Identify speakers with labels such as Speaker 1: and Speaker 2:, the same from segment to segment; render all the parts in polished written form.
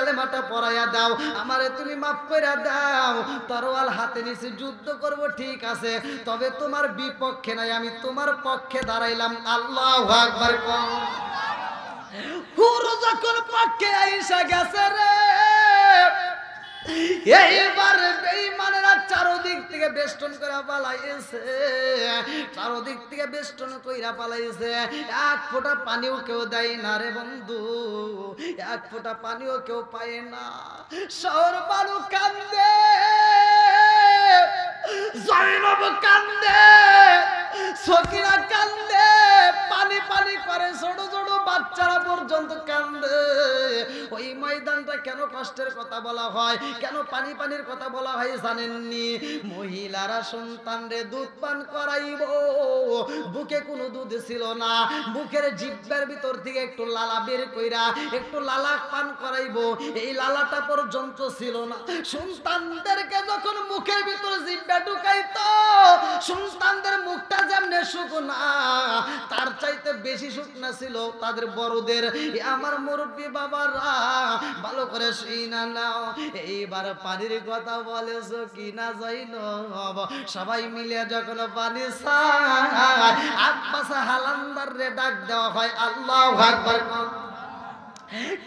Speaker 1: কালেমাটা পড়াইয়া দাও, আমারে তুমি মাফ কইরা দাও। তরোয়াল হাতে নিছি, যুদ্ধ করব ঠিক আছে, তবে তোমার বিপক্ষে নাই, আমি তোমার পক্ষে দাঁড়াইলাম। আল্লাহু আকবার। হুর যখন পক্ষে আইসা গেছে রে, এইবার বেঈমানেরা চারদিক থেকে বেষ্টন করে পালাইছে, চারদিক থেকে বেষ্টন কইরা পালাইছে। এক ফোঁটা পানিও কেউ দেয় না রে বন্ধু, এক ফোঁটা পানিও কেউ পায় না। শহর বালু কান্দে, জয়নব কান্দে, সকিনা কান্দে, পানি পানি করে, ছোট ছোট বাচ্চারা পর্যন্ত কান্দে। ওই ময়দানটা কেন কষ্টের কথা বলা হয়, কেন পানি পানির কথা বলা হয় জানেননি? মহিলারা সন্তানরে দুধ পান করাইব, বুকে কোনো দুধ ছিল না, বুকের জিহ্বার ভিতর থেকে একটু লালা বের কইরা একটু লালা পান করাইব, এই লালাটা পর্যন্ত ছিল না। সন্তানদেরকে যখন মুখের ভিতর জিহ্বা ঢুকাইতো, সন্তানদের মুখটা যেমনে শুকনা, তার চাইতে বেশি শুকনা ছিল তাদের বড়দের। আমার মুরব্বী বাবারা ভালো করে শুইনা নাও, এইবার পানির কথা বলেছো কিনা জয়নব? সবাই মিলে যখন পানি চায়, আব্বাস হালান্দার রে ডাক দেওয়া হয়। আল্লাহু আকবার।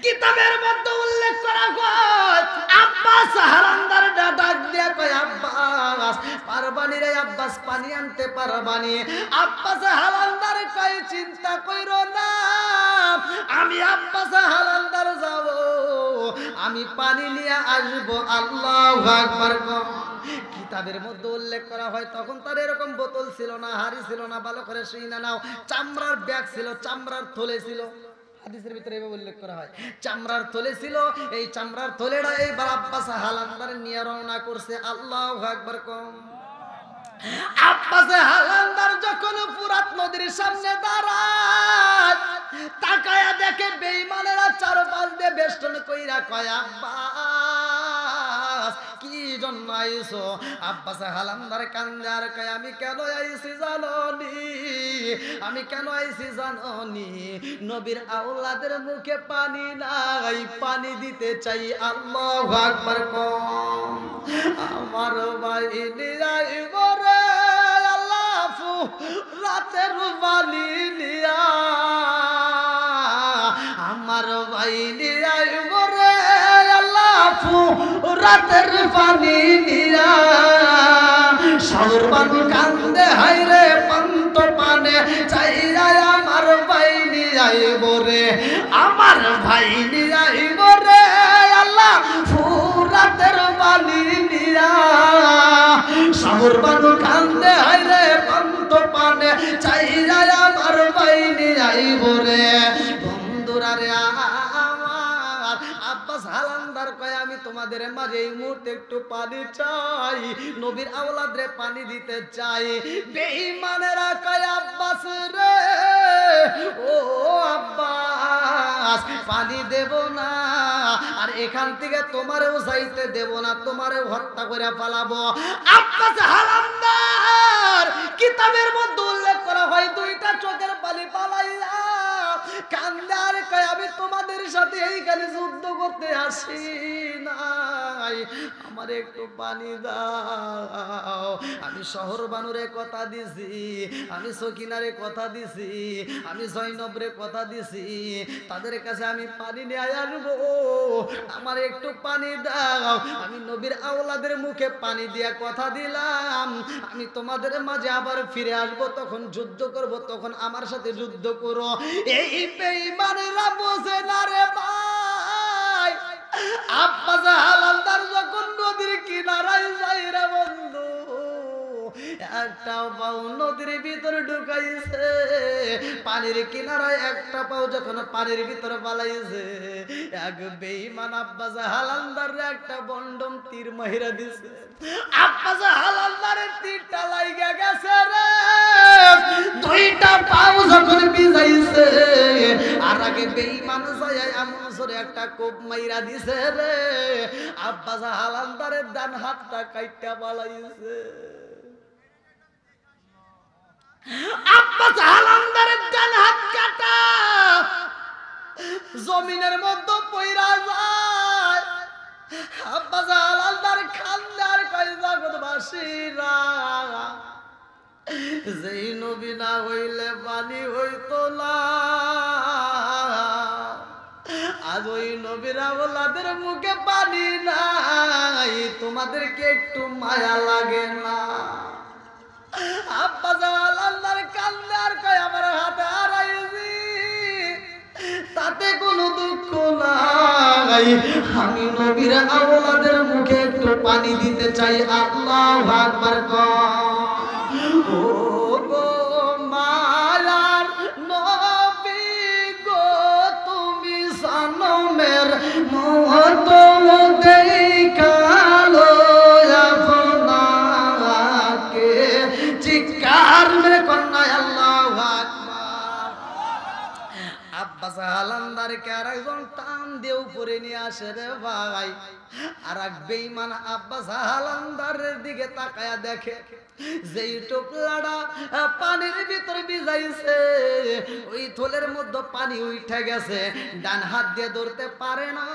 Speaker 1: কিতাবের মধ্যে উল্লেখ করা হয়, আব্বাস হালান্দার ডাক দিয়ে কয়, আব্বাস পারবানি রে, আব্বাস পানি আনতে পারবানি? আব্বাস হালান্দার কয়, চিন্তা কইরো না, আমি আব্বাস হালান্দার যাব, আমি পানি নিয়ে আসবো। আল্লাহু আকবার। কিতাবের মধ্যে উল্লেখ করা হয়, তখন তার এরকম বোতল ছিল না, হাড়ি ছিল না, ভালো করে শুইনা নাও, চামড়ার ব্যাগ ছিল, চামড়ার থলে ছিল। হাদিসের ভিতরে এভাবে উল্লেখ করা হয়, চামড়ার থলে ছিল। এই চামড়ার থলেটা এইবার আব্বাস হালান্দার নিয়ে রওনা করছে। আল্লাহু আকবার। কম আব্বাস হালান্দার যখন ফুরাত নদীর সামনে দাঁড়ায়, তাকায়া দেখে বেঈমানেরা চারপাশ দিয়ে বেষ্টন কইরা কয়, আব্বাস কি জন্য আইছো? আব্বাস হালান্দার কান্দে আর কয়, আমি কেন আইছি জানোনি? আমি কেন আইছি জানোনি? নবীর আওলাদের মুখে পানি নাই, পানি দিতে চাই। আল্লাহু আকবার। কম আমার ভাই নিরাইব রে, আল্লাহ রাতের বালি নিয়া, আমার ভাই নিরাইব রে, আল্লাহ রাতের পানি নিয়া। শহর বানু কান্দে, হায় রে পান্ত পানে চাইয়া, আমার ভাই নিরাইব রে, আমার ভাই নিরাইব রে, আল্লাহ রাতের পানি নিয়া। শহর বানু কান্দে, হায় রে পান্ত পানে চাইয়া, আমার ভাই নিরাইব রে। বন্ধুরা রে আমার, আব্বাস হালান্দার কয়, আমি তোমাদের মাঝে এই মুহূর্তে একটু পানি চাই, নবীর আওলাদরে পানি দিতে চাই। বেঈমানেরা কয়, আব্বাস রে, ও আব্বাস পানি দেব না, আর এখান থেকে তোমারেও যাইতে দেব না, তোমারেও হত্যা করে পালাবো। আব্বাস হালান্দার কিতাবের মধ্যে উল্লেখ করা হয়, দুইটা চোখের পানি পালাইয়া কান্দে আর কয়, আমি তোমাদের সাথে এইখানে যুদ্ধ করতে আসি নাই, আমার একটু পানি দাও। আমি শহর বানুরে কথা দিছি, আমি সকিনারে কথা দিছি, আমি জয়নবরে কথা দিছি, তাদের কাছে আমি পানি নিয়ে আসবো, আমার একটু পানি দাও। আমি নবীর আওলাদের মুখে পানি দিয়ে কথা দিলাম, আমি তোমাদের মাঝে আবার ফিরে আসবো, তখন যুদ্ধ করব, তখন আমার সাথে যুদ্ধ করো। এই বেঈমানেরা বোঝে না রে ভাই। আব্বাস হালান্দার যখন নদীর কিনারায় যাই রে বন্ধু, একটা পাও নদীর ভিতরে ঢুকাইছে, পানির কিনারায় একটা পাও যখন পানির ভিতরে পালাইছে, এক বেঈমান আব্বাস হালান্দারে একটা বন্ডম তীর মাইরা দিছে। আব্বাস হালান্দারের তীরটা লাগা গেছে রে, দুইটা পাও যখন ভিজাইছে, আর আগে বেঈমান যায় এমন জোরে একটা কোপ মাইরা দিছে রে, আব্বাস হালান্দারের ডান হাতটা কাইটা পালাইছে। আব্বাস হালান্দারের ডান হাত কাটা জমিনের মধ্যে পইরা যায়। আব্বাস হালালদার খান্দার কয় জগৎবাসীরা, যেই নবী না হইলে পানি হইতো না। আজ ওই নবীর আওলাদের মুখে পানি নাই, তোমাদেরকে একটু মায়া লাগে না? আব্বাস হালালদার কান্দার কয় আমার হাতে হারাইছি, তাতে কোনো দুঃখ নাই। আমি নবীর আওলাদের মুখে একটু পানি দিতে চাই। আল্লাহু আকবার কও। ও গো মায়ার নবী গো, তুমি সনমের মত দেখালো আপনাকে। চিৎকার মেরে কন্যা আল্লাহু আকবার। আব্বাস হালান্দারকে আর একজন টান দিয়ে উপরে নিয়ে আসে রে ভাই। আর এক বেঈমান আব্বাস হালান্দারের দিকে তাকায়া দেখে, যেই টোপলাটা পানির ভিতর ভিজাইছে ওই থলের মধ্যে পানি উঠে গেছে, ডান হাত দিয়ে ধরতে পারে না,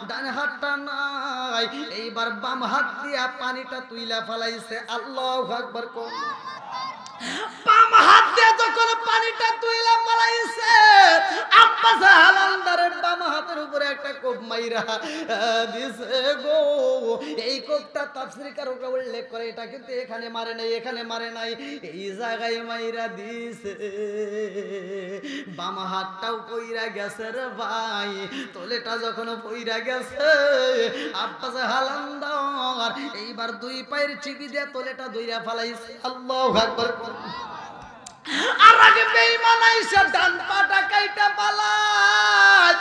Speaker 1: ডান হাতটা নাই। এইবার বাম হাত দিয়া পানিটা তুইলা ফেলাইছে। আল্লাহু আকবার কও। বাম হাত দিয়ে যখন পানিটা তুইলা ফেলাইছে, আব্বাস হালান্দারের বাম হাতের উপরে একটা কোপ মাইরা দিছে গো। এই কোপটা তাফসীরকাররা উল্লেখ করে, এটা কিন্তু এখানে মারে নাই, এখানে মারে নাই, এই জায়গায় মাইরা দিছে। বাম হাতটাও পইরা গেছে রে ভাই। তোলেটা যখন পইরা গেছে, আব্বাস হালান্দার এইবার দুই পায়ের চিপি দিয়ে তোলেটা ধইরা ফেলাইছে। আল্লাহু আকবার। আর আগে বেঈমান আইসা ডান পাটা কাইটা পালায়।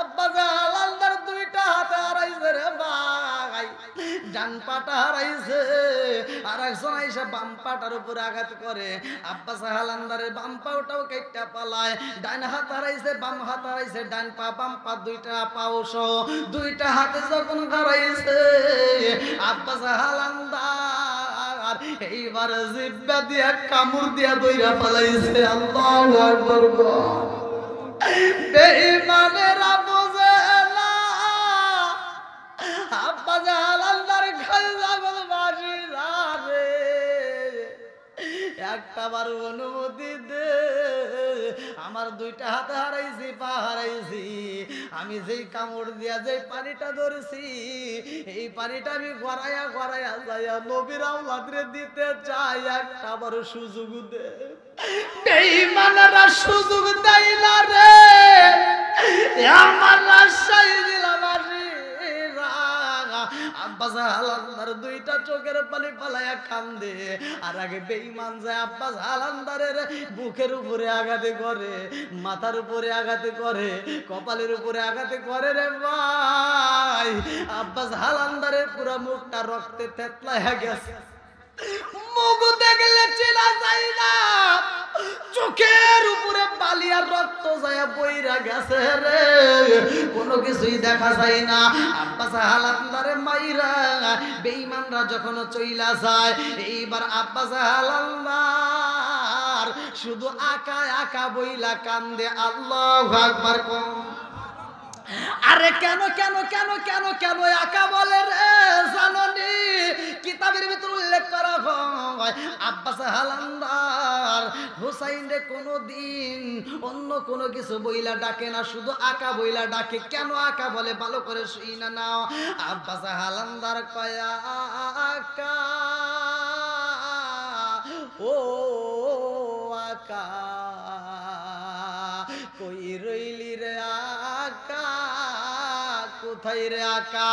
Speaker 1: আব্বাস হালালদার দুইটা হাতে হারাইছে রে ভাই, ডান পাটা হারাইছে। আর একজন আইসা বাম পাটার উপরে আঘাত করে। আব্বাস হালালদারের বাম পাওটাও কাইটা পালায়। ডান হাত হারাইছে, বাম হাত হারাইছে, ডান পা বাম পা দুইটা পাও সহ দুইটা হাতে যখন হারাইছে, আব্বাস হালালদার এইবার জিব্বা দিয়া কামড় দিয়া দইরা ফেলাইছে। আল্লাহু আকবার। বেঈমানেরা বোঝে না, আব্বাস হালালদার জগৎবাসীরা রে, একটাবার অনুমতি দে। আমার দুইটা হাতে হারাইছি, পা হারাইছি, আমি যেই কামড় দিয়া যেই পানিটা ধরেছি, এই পানিটা আমি গড়াইয়া গড়াইয়া যাইয়া নবীর আওলাদরে দিতে চাই। একটাবার সুযোগ দে। বেঈমানেরা সুযোগ দেয় না রে। আমার রাজশাহী জেলাবাসীরা আব্বাস হালালদার দুইটা চোখের পানি পালাইয়া কান্দে। আর আগে বেঈমান যায় আব্বাস হালালদারের বুকের উপরে আঘাতে করে, মাথার উপরে আঘাতে করে, কপালের উপরে আঘাতে করে রে ভাই। আব্বাস হালালদারের পুরো মুখটা রক্তে থেতলাইয়া গেছে। মুখ দেখলে চেনা যায় না, চোখের উপরে বালি আর রক্ত যায় বইরা গেছে রে, কোনো কিছুই দেখা যায় না। আব্বাস হালালদারে মাইরা বেঈমানরা যখন চইলা যায়, এইবার আব্বাস হালালদার শুধু আকা আকা বইলা কান্দে। আল্লাহু আকবার। আরে কেন কেন কেন কেন কেন একা বলে রে জাননি? কিতাবের ভিতর উল্লেখ করা হয় আব্বাস হালান্দার হুসাইন রে কোনোদিন অন্য কোনো কিছু বইলা ডাকে না, শুধু আকা বইলা ডাকে। কেন আকা বলে ভালো করে শুই না নাও। আব্বাস হালান্দার কয়া আকা, ও আকা কই রইলি রে আকা, কোথায় রে আকা?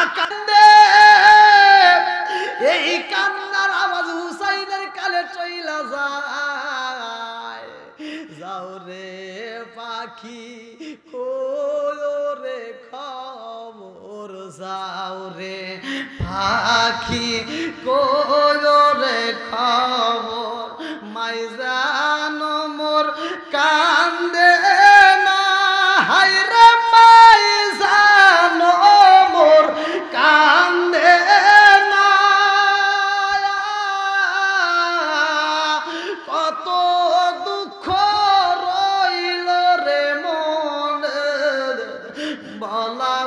Speaker 1: আকা দে। এই কান্নার আওয়াজ হুসাইনের কানে চইলা যায়। যাও রে পাখি কোয়ো রে খবর, যাও রে পাখি কোয়ো রে খবর, মাই জানো মোর কান্দে না, হায় রে মাই জানো মোর কান্দে না। কত দুঃখ রইল রে মনে বলা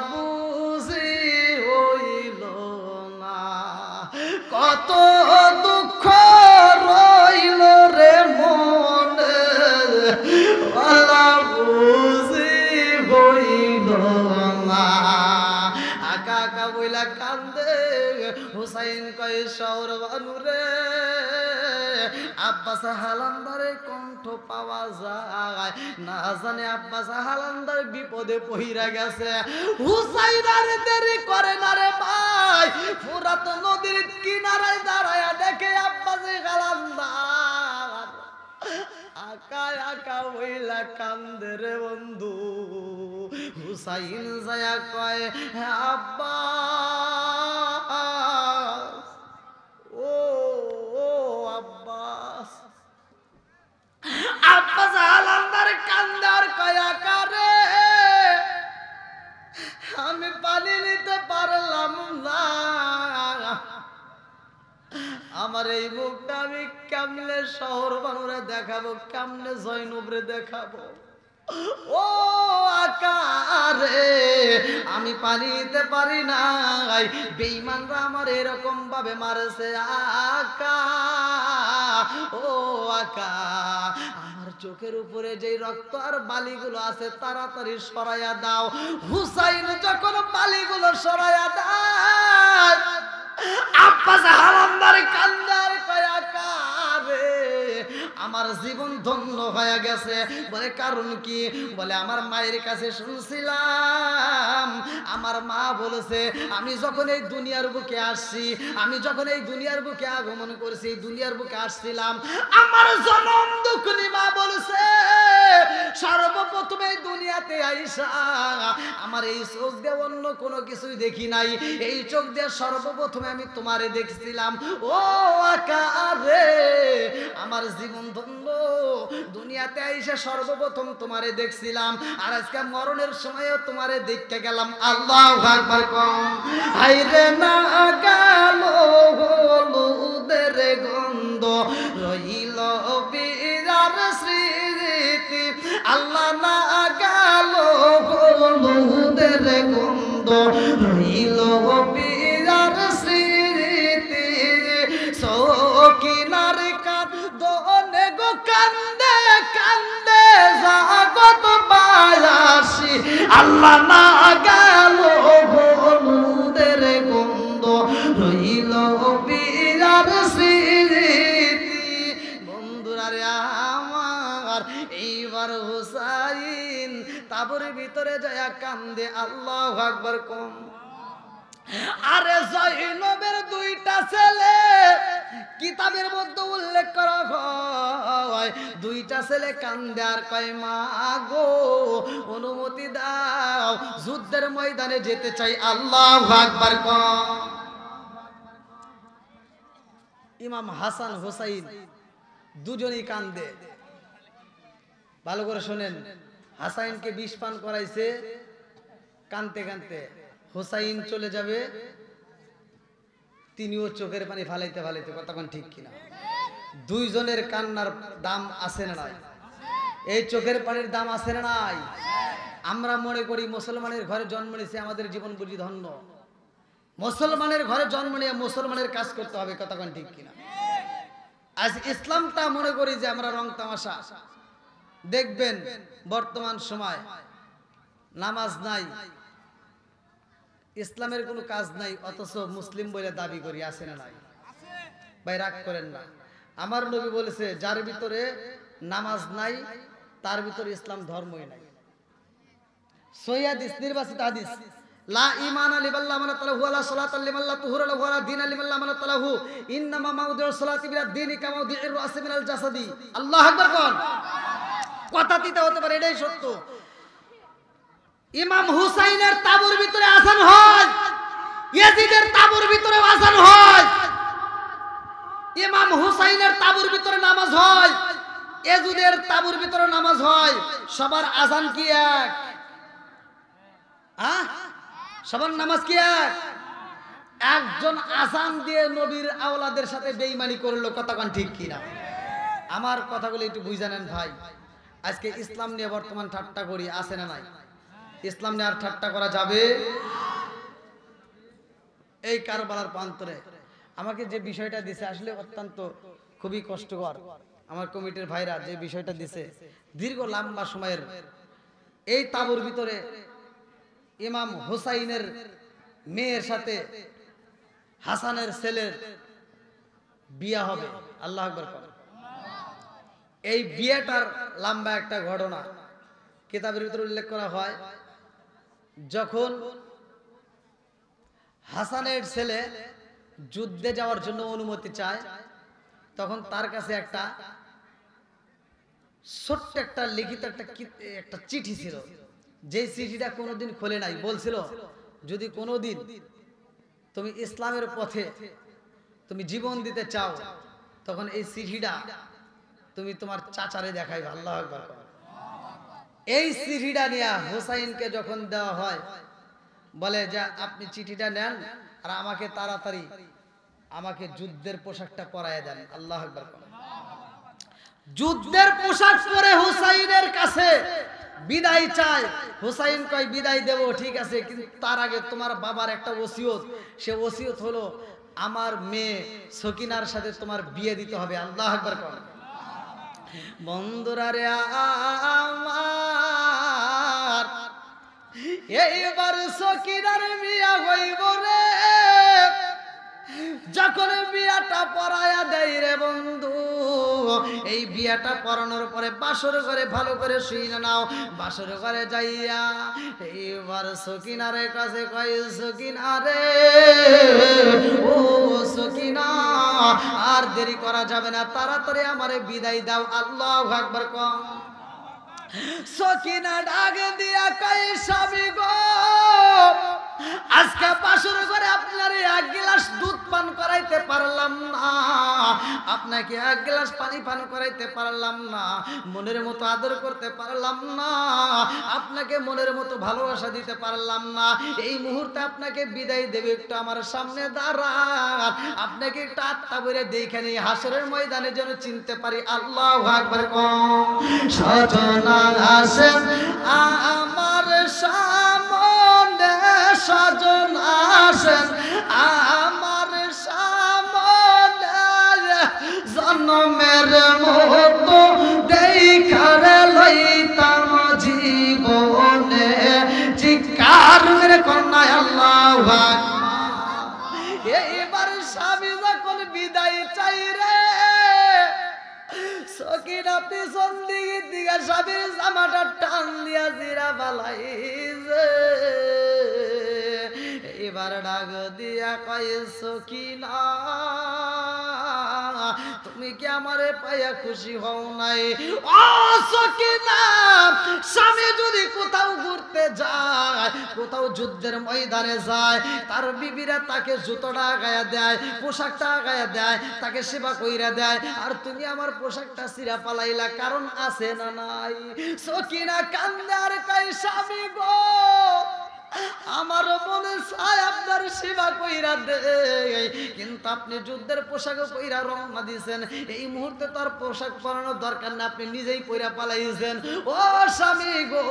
Speaker 1: হুসাইন কয় শহর বানুরে আব্বাস হালান্দারের কণ্ঠ পাওয়া যায় না জানে আব্বাস হালান্দার বিপদে পইরা গেছে। হুসাইন আর দেরি করে না রে ভাই, ফুরাত নদীর কিনারায় দাঁড়ায়া দেখে আব্বাস হালান্দার আকা আকা হইলা কান্দে রে বন্ধু। হুসাইন যায়া কয় আব্বাস, ও আব্বাস। আব্বাস হালান্দার কান্দার কয় আকা রে আমি পানি নিতে পারলাম না, আমার এই মুখটা আমি কেমনে শহর বানুরে দেখাবো, কেমনে জয়নবরে দেখাবো। ও আকারে আমি পানি দিতে পারি নাই, বেঈমানরা আমার এরকম ভাবে মারছে আকা। ও আকা আমার চোখের উপরে যে রক্ত আর বালিগুলো আছে তাড়াতাড়ি সরাইয়া দাও। হুসাইন যখন বালিগুলো সরাইয়া দেয় আব্বাস হালান্দার কান্দার কয় আকা রে আমার জীবন ধন্য হয়ে গেছে। বলে কারণ কি? বলে আমার মায়ের কাছে শুনছিলাম, আমার মা বলেছে আমি যখন এই দুনিয়ার বুকে আসছি, আমি যখন এই দুনিয়ার বুকে আগমন করছি, এই দুনিয়ার বুকে আসছিলাম, আমার জনম দুঃখনি মা বলেছে সর্বপ্রথম এই দুনিয়াতে আইসা আমার এই চোখ দিয়ে অন্য কোনো কিছুই দেখি নাই, এই চোখ দিয়ে সর্বপ্রথমে আমি তোমারে দেখছিলাম। ও আকা রে আমার জীবন ধন্য, দুনিয়াতে আইসা সর্বপ্রথম তোমারে দেখছিলাম, আর আজকে মরণের সময়ও তোমারে দেখতে গেলাম। আল্লাহু আকবার কম। হাইরে না গেল হলুদের গন্ধ রইল বিরার স্মৃতি, আল্লাহ না গেল হলুদের গন্ধ রইল বিরার স্মৃতি, সকিনার কাঁদনে গো কান্দে কান্দে জাগত বায়াসি, আল্লাহ না গেল হলুদের গন্ধ রইল বিরার স্মৃতি। বন্ধুরা রে আমার এইবার হুসাইন তাবুর ভিতরে যায় কান্দে। আল্লাহু আকবার কম। আরে জয়নবের দুইটা ছেলে কিতাবের মধ্যে উল্লেখ করা হয়, দুইটা ছেলে কান্দে আর কয় মা গো অনুমতি দাও যুদ্ধের ময়দানে যেতে চাই। আল্লাহু আকবার কম। ইমাম হাসান হুসাইন দুজনেই কান্দে। ভালো করে শোনেন, হাসাইনকে বিষ পান করাইছে, কানতে কানতে হুসাইন চলে যাবে, তিনিও চোখের পানি ফালাইতে ফালাইতে, কতক্ষণ ঠিক কিনা? দুইজনের কান্নার দাম আছে না নাই? এই চোখের পানির দাম আছে না নাই? আমরা মনে করি মুসলমানের ঘরে জন্ম নিয়েছে আমাদের জীবন বুঝি ধন্য, মুসলমানের ঘরে জন্ম নিয়ে মুসলমানের কাজ করতে হবে, কতক্ষণ ঠিক কিনা? আজ ইসলামটা মনে করি যে আমরা রং তামাশা। দেখবেন বর্তমান সময় নামাজ নাই, ইসলামের কোনো কাজ নাই, অথচ মুসলিম বলে দাবি করি, আছে না নাই? ভাই রাগ করেন না, আমার নবী বলেছে যার ভিতরে নামাজ নাই তার ভিতরে ইসলাম ধর্মই নাই। সহিহ হাদিস, নির্বাচিত হাদিস, লা ঈমানা লিমাল্লা মান তালাহু ওয়ালা সালাতা লিমাল্লা তুহুরা লাহু ওয়ালা দীনা লিমাল্লা মান তালাহু, ইন্নামা মাউদিউস সালাতি মিনাদ দীনি কামাউদিউর রাসি মিনাল জাসাদি। আল্লাহু আকবার কোন। কথা দিতে হতে পারে, এটাই সত্য। ইমাম হুসাইনের তাবুর ভিতরে আযান হয়, ইয়াজিদের তাবুর ভিতরে আযান হয়, ইমাম হুসাইনের তাবুর ভিতরে নামাজ হয়, ইয়াজিদের তাবুর ভিতরে নামাজ হয়। সবার আযান কি এক? সবার নামাজ কি এক? একজন আযান দিয়ে নবীর আওলাদের সাথে বেঈমানি করলো, কতক্ষণ ঠিক কিনা? আমার কথাগুলো একটু বুঝে নেন ভাই। আজকে ইসলাম নিয়ে বর্তমান ঠাট্টা করি, আছে না নাই? ইসলাম নিয়ে আর ঠাট্টা করা যাবে? এই কারবালার প্রান্তরে আমাকে যে বিষয়টা দিছে আসলে অত্যন্ত খুবই কষ্টকর। আমার কমিটির ভাইরা যে বিষয়টা দিছে, দীর্ঘ লম্বা সময়ের এই তাবুর ভিতরে ইমাম হুসাইনের মেয়ের সাথে হাসানের ছেলের বিয়ে হবে। আল্লাহ আকবার করেন। এই বিয়েটার লম্বা একটা ঘটনা কিতাবের ভিতরে উল্লেখ করা হয়। যখন হাসানের ছেলে যুদ্ধে যাওয়ার জন্য অনুমতি চায়, তখন তার কাছে একটা ছোট্ট একটা লিখিত একটা চিঠি ছিল, যে চিঠিটা কোনোদিন খোলে নাই। বলছিল যদি কোনোদিন তুমি ইসলামের পথে তুমি জীবন দিতে চাও, তখন এই চিঠিটা তুমি তোমার চাচারে দেখাইবে। আল্লাহ আকবার। এই চিঠিটা নিয়ে হুসাইনকে যখন দেওয়া হয়, বলে যে আপনি চিঠিটা নেন আর আমাকে তাড়াতাড়ি আমাকে যুদ্ধের পোশাকটা পরায় দেন। আল্লাহ আকবার। যুদ্ধের পোশাক পরে হুসাইনের কাছে বিদায় চায়। হুসাইন কয় বিদায় দেব, ঠিক আছে, কিন্তু তার আগে তোমার বাবার একটা ওসিয়ত, সে ওসিয়ত হলো আমার মেয়ে সকিনার সাথে তোমার বিয়ে দিতে হবে। আল্লাহ আকবার করেন। বন্ধুরা রে আমার, এইবার সকিনার বিয়া হইব রে। যখন বিয়াটা পরায়া দেয় রে বন্ধু, এই বিয়াটা পরানোর পরে বাসর ঘরে ভালো করে শুইনা নাও। বাসর ঘরে যাইয়া এইবার সকিনারে কাছে কয়, সকিনারে ও সকিনা, আর দেরি করা যাবে না, তাড়াতাড়ি আমারে বিদায় দাও। আল্লাহু আকবার কম। সকিনা ডাক দিয়া কয়, স্বামী গো, আজকে বাসর ঘরে আপনার এক গ্লাস দুধ পান করাইতে পারলাম না, আপনাকে এক গ্লাস পানি পান করাইতে পারলাম না, মনের মতো আদর করতে পারলাম না, আপনাকে মনের মতো ভালোবাসা দিতে পারলাম না। এই মুহূর্তে আপনাকে বিদায় দেবে, একটু আমার সামনে দাঁড়ান, আপনাকে একটু আত্মা বলে দেখেনি হাসরের ময়দানে যেন চিনতে পারি। আল্লাহু আকবার কম। সজনা আসেন আমার সামনে, সজন আসেন আমার সামনে, জন্মের মতো দেখার লইতাম জীবনে, চিৎকার মেরে কন্যায় আল্লাহু আকবার। এইবার স্বামী যখন বিদায় চাই রে, সকিনা পিছন দিকে স্বামীর জামাটা টান দিয়া জিরা বালাইছে। এবার ডাক দিয়া কয়, সকিনা তুমি কি আমারে পাইয়া খুশি হও নাই? ও সকিনা, স্বামী যদি কোথাও ঘুরতে যায়, কোথাও যুদ্ধের ময়দানে যায়, তার বিবিরা তাকে জুতোটা গায়া দেয়, পোশাকটা গায়া দেয়, তাকে সেবা কইরা দেয়, আর তুমি আমার পোশাকটা ছিঁড়া পালাইলা, কারণ আছে না নাই? সকিনা কান্দে আর কয়, স্বামী গো, আমার মনে চায় আপনার সেবা কইরা দে, কিন্তু আপনি যুদ্ধের পোশাক পইরা রওনা দিয়েছেন, এই মুহূর্তে তার পোশাক পরানোর দরকার না, আপনি নিজেই পইরা পালাইছেন। ও স্বামী গো,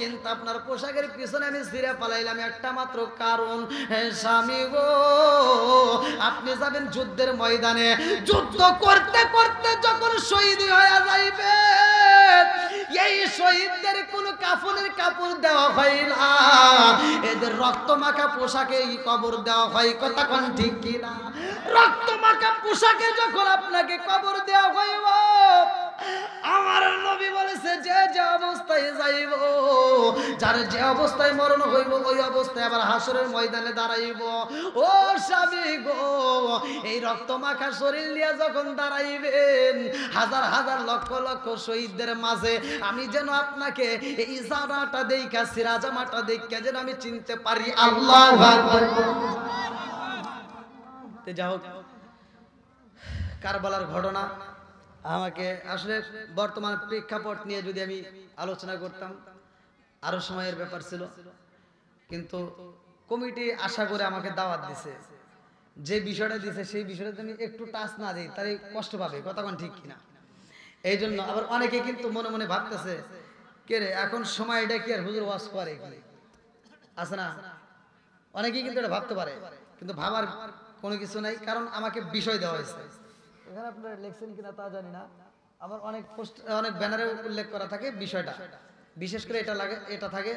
Speaker 1: কিন্তু আপনার পোশাকের পিছনে আমি ছিঁড়ে পালাইলাম একটা মাত্র কারণ, স্বামী গো, আপনি যাবেন যুদ্ধের ময়দানে, যুদ্ধ করতে করতে যখন শহীদ হয়ে যাইবে, এই শহীদদের কোনো কাফনের কাপড় দেওয়া হয় না, এদের রক্ত মাখা পোশাকে কবর দেওয়া হয়। কথা কোন ঠিক কিনা? রক্ত মাখা পোশাকে যখন আপনাকে কবর দেওয়া হইব, আমার নবী বলেছে যে যে অবস্থায় যাইব, যার যে অবস্থায় মরণ হইব, ওই অবস্থায় আবার হাসরের ময়দানে দাঁড়াইব। ও স্বামী গো, এই রক্ত মাখা শরীর নিয়ে যখন দাঁড়াইবেন হাজার হাজার লক্ষ লক্ষ শহীদদের মাঝে, আমি যেন আপনাকে এই জামাটা দেখা, সিরা জামাটা দেখা যেন আমি চিনতে পারি। আল্লাহু আকবার। তে যাও, কারবালার ঘটনা আমাকে আসলে বর্তমান প্রেক্ষাপট নিয়ে যদি আমি আলোচনা করতাম আরো সময়ের ব্যাপার ছিল, কিন্তু কমিটি আশা করে আমাকে দাওয়াত দিছে, যে বিষয়টা দিছে সেই বিষয়টা আমি একটু টাচ না দিই তাই কষ্ট পাবে। কতক্ষণ ঠিক কিনা? এই জন্য আবার অনেকে কিন্তু মনে মনে ভাবতেছে, কে রে এখন সময়টা কি আর হুজুর ওয়াজ করে আছে না, অনেকেই কিন্তু এটা ভাবতে পারে, কিন্তু ভাবার কোনো কিছু নাই, কারণ আমাকে বিষয় দেওয়া হয়েছে। এখানে আপনারা লিখছেন কিনা তা জানি না, আমার অনেক পোস্ট অনেক ব্যানারে উল্লেখ করা থাকে বিষয়টা, বিশেষ করে এটা থাকে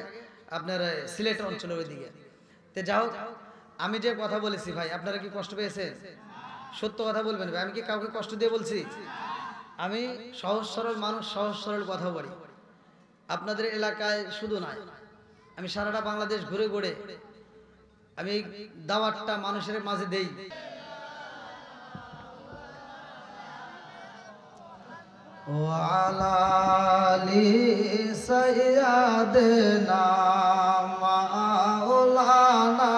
Speaker 1: আপনার সিলেট অঞ্চলের ওইদিকে। তে যাও, আমি যে কথা বলেছি ভাই, আপনারা কি কষ্ট পেয়েছেন? সত্য কথা বলবেন ভাই, আমি কি কাউকে কষ্ট দিয়ে বলছি? আমি সহজ সরল মানুষ, সহজ সরল কথা বলি। আপনাদের এলাকায় শুধু নয়, আমি সারাটা বাংলাদেশ ঘুরে ঘুরে আমি এই দাওয়াতটা মানুষের মাঝে দেই। ওয়ালা আলি সাইয়্যিদিনা মাওলানা,